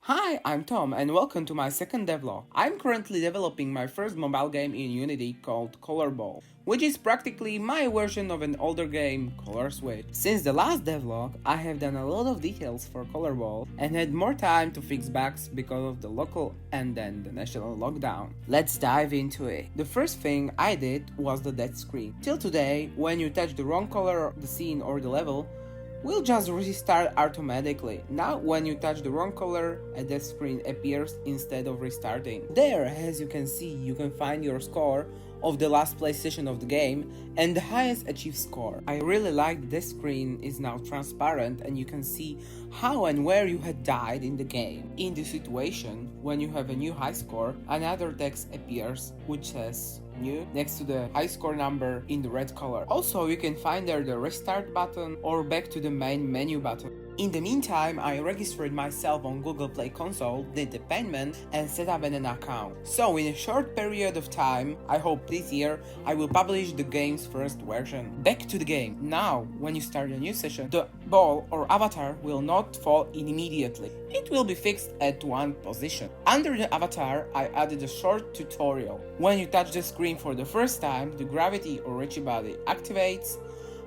Hi, I'm Tom and welcome to my second devlog. I'm currently developing my first mobile game in Unity called ColorBalls, which is practically my version of an older game, Color Switch. Since the last devlog, I have done a lot of details for ColorBalls and had more time to fix bugs because of the local and then the national lockdown. Let's dive into it. The first thing I did was the death screen. Till today, when you touch the wrong color of the scene or the level, will just restart automatically. Now when you touch the wrong color, a death screen appears instead of restarting. There, as you can see, you can find your score of the last play session of the game and the highest achieved score. I really like that this screen is now transparent and you can see how and where you had died in the game. In this situation, when you have a new high score, another text appears which says new next to the high score number in the red color. Also, you can find there the restart button or back to the main menu button. In the meantime, I registered myself on Google Play Console, did the payment and set up an account. So in a short period of time, I hope this year, I will publish the game's first version. Back to the game. Now, when you start a new session, the ball or avatar will not fall immediately. It will be fixed at one position. Under the avatar, I added a short tutorial. When you touch the screen for the first time, the gravity or Richie body activates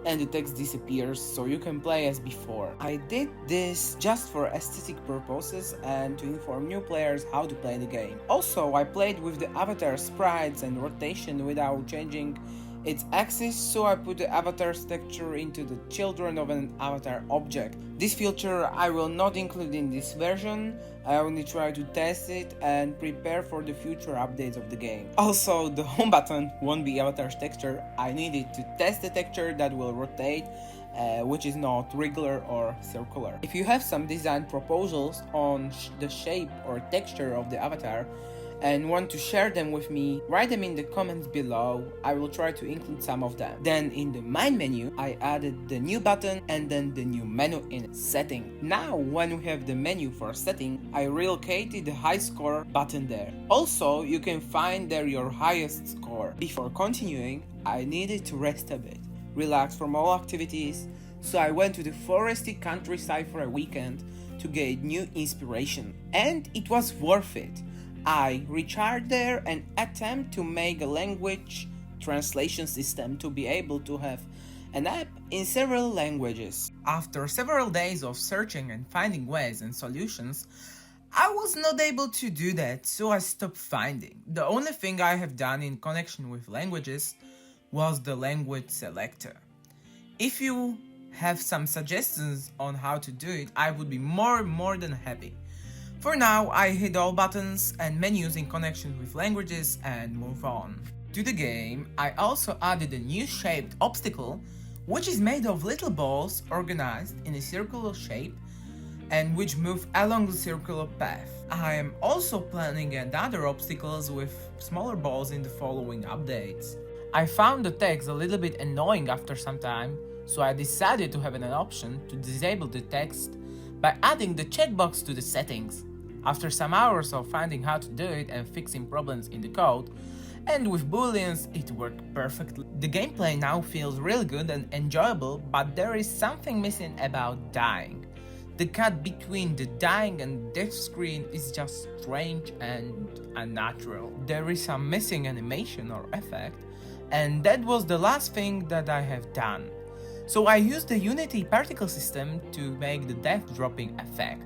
and the text disappears so you can play as before. I did this just for aesthetic purposes and to inform new players how to play the game. Also, I played with the avatar sprites and rotation without changing its axis, so I put the avatar's texture into the children of an avatar object. This feature I will not include in this version, I only try to test it and prepare for the future updates of the game. Also, the home button won't be avatar's texture, I needed to test the texture that will rotate, which is not regular or circular. If you have some design proposals on the shape or texture of the avatar, and want to share them with me, write them in the comments below. I will try to include some of them. Then in the main menu, I added the new button and then the new menu in setting. Now when we have the menu for setting, I relocated the high score button there. Also, you can find there your highest score. Before continuing, I needed to rest a bit, relax from all activities, so I went to the foresty countryside for a weekend to get new inspiration. And it was worth it. I recharged there and attempt to make a language translation system to be able to have an app in several languages. After several days of searching and finding ways and solutions, I was not able to do that, so I stopped finding. The only thing I have done in connection with languages was the language selector. If you have some suggestions on how to do it, I would be more than happy. For now, I hit all buttons and menus in connection with languages and move on. To the game, I also added a new shaped obstacle, which is made of little balls organized in a circular shape and which move along the circular path. I am also planning other obstacles with smaller balls in the following updates. I found the text a little bit annoying after some time, so I decided to have an option to disable the text by adding the checkbox to the settings. After some hours of finding how to do it and fixing problems in the code, and with booleans, it worked perfectly. The gameplay now feels really good and enjoyable, but there is something missing about dying. The cut between the dying and death screen is just strange and unnatural. There is some missing animation or effect, and that was the last thing that I have done. So I used the Unity particle system to make the death dropping effect.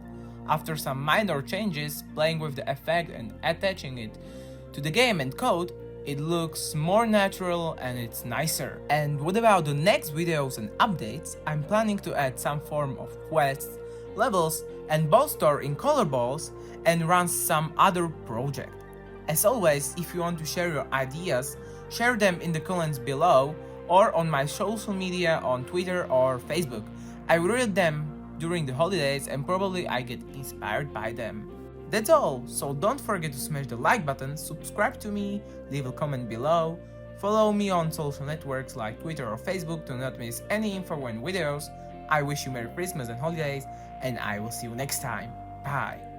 After some minor changes, playing with the effect and attaching it to the game and code, it looks more natural and it's nicer. And what about the next videos and updates? I'm planning to add some form of quests, levels and ball store in ColorBalls and run some other project. As always, if you want to share your ideas, share them in the comments below or on my social media on Twitter or Facebook. I will read them during the holidays and probably I get inspired by them. That's all, so don't forget to smash the like button, subscribe to me, leave a comment below, follow me on social networks like Twitter or Facebook to not miss any info and videos. I wish you Merry Christmas and holidays, and I will see you next time. Bye!